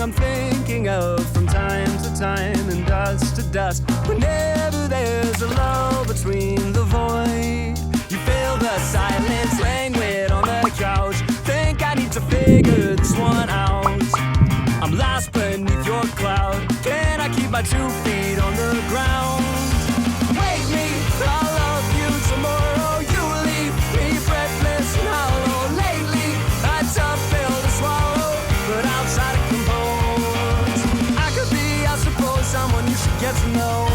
I'm thinking of from time to time and dust to dust. Whenever there's a lull between the void, you feel the silence languid on the couch. Think I need to figure this one out. I'm lost beneath your cloud. Can I keep my 2 feet on the ground? Wake me, I'll love you tomorrow. You leave me breathless and hollow. Lately, a tough pill to swallow, but I'll try to compose. I could be, I suppose, someone you should get to know.